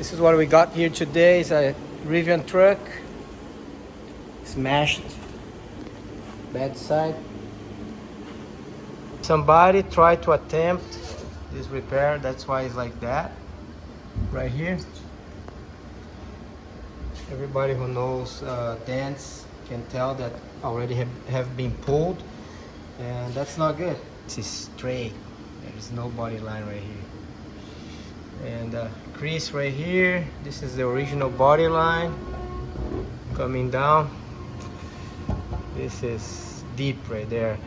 This is what we got here today. Is a Rivian truck, smashed bedside. Somebody tried to attempt this repair, that's why it's like that right here. Everybody who knows dents can tell that already have been pulled, and that's not good. This is straight, there's no body line right here. And crease right here, this is the original body line coming down. This is deep right there.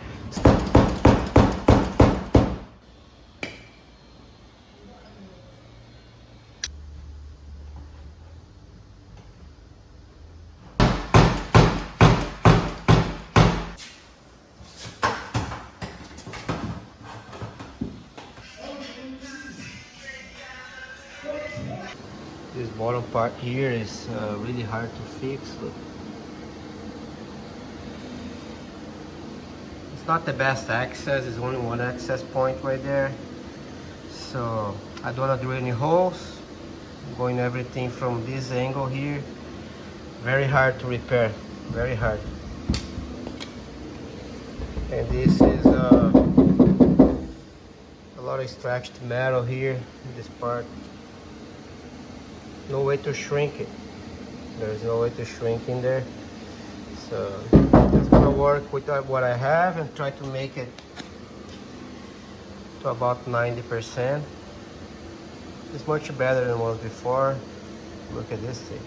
This bottom part here is really hard to fix. Look. It's not the best access, it's only one access point right there. So I don't want to drill any holes. I'm going everything from this angle here. Very hard to repair, very hard. And this is a lot of stretched metal here in this part. No way to shrink it. There's no way to shrink in there. So it's gonna work with what I have and try to make it to about 90%. It's much better than it was before. Look at this thing.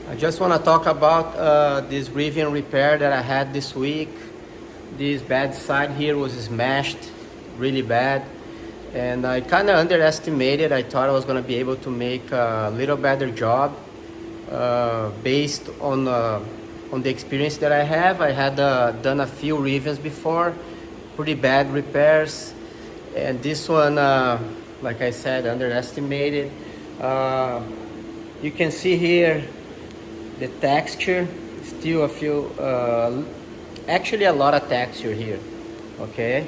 I just want to talk about this Rivian repair that I had this week. This bedside here was smashed really bad, and I kind of underestimated. I thought I was going to be able to make a little better job based on the experience that I have. I had done a few Rivians before, pretty bad repairs, and this one, like I said, underestimated. You can see here the texture, still a few, actually a lot of texture here, okay?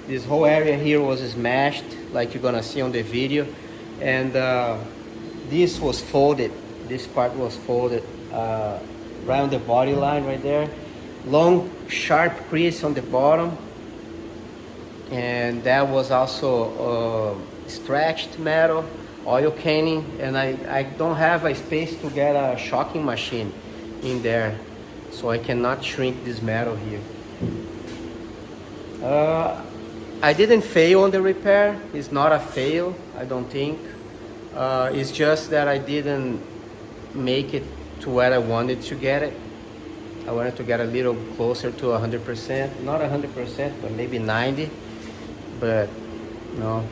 This whole area here was smashed, like you're gonna see on the video, and this was folded, this part was folded right on the body line right there. Long, sharp crease on the bottom, and that was also stretched metal. Oil canning, and I don't have a space to get a shocking machine in there, so I cannot shrink this metal here. I didn't fail on the repair. It's not a fail, I don't think. It's just that I didn't make it to where I wanted to get it. I wanted to get a little closer to 100%, not 100%, but maybe 90, but no.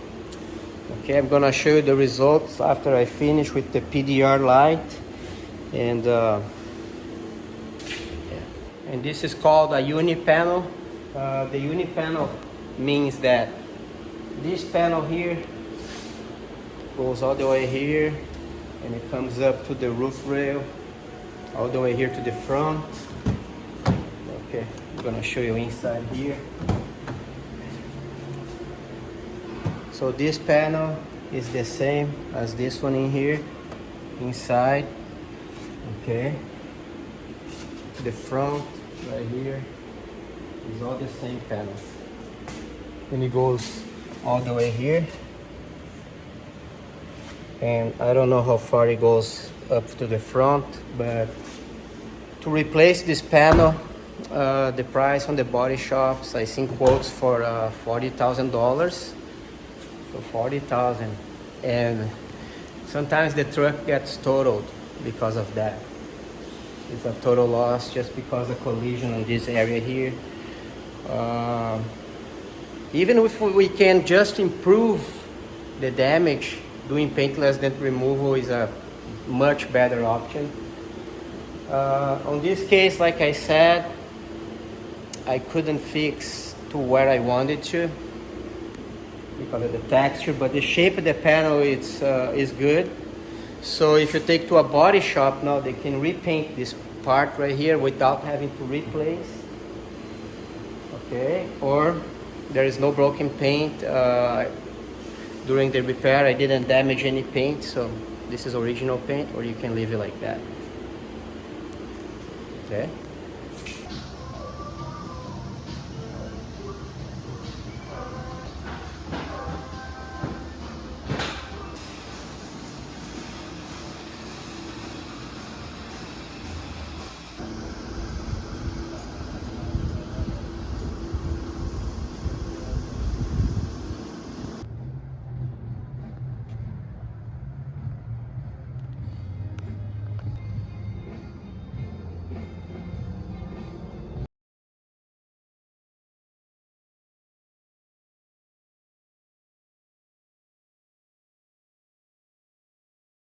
Okay, I'm gonna show you the results after I finish with the PDR light, and yeah. And this is called a uni panel. The uni panel means that this panel here goes all the way here, and it comes up to the roof rail, all the way here to the front. Okay, I'm gonna show you inside here. So this panel is the same as this one in here, inside, okay? The front right here is all the same panel. And it goes all the way here. And I don't know how far it goes up to the front, but to replace this panel, the price on the body shops, I seen quotes for $40,000. So 40,000, and sometimes the truck gets totaled because of that. It's a total loss just because of collision on this area here. Even if we can just improve the damage, doing paintless dent removal is a much better option. On this case, like I said, I couldn't fix to where I wanted to. because of the texture, but the shape of the panel is good. So if you take to a body shop now, they can repaint this part right here without having to replace. Okay, or there is no broken paint. During the repair I didn't damage any paint, so this is original paint, or you can leave it like that. Okay.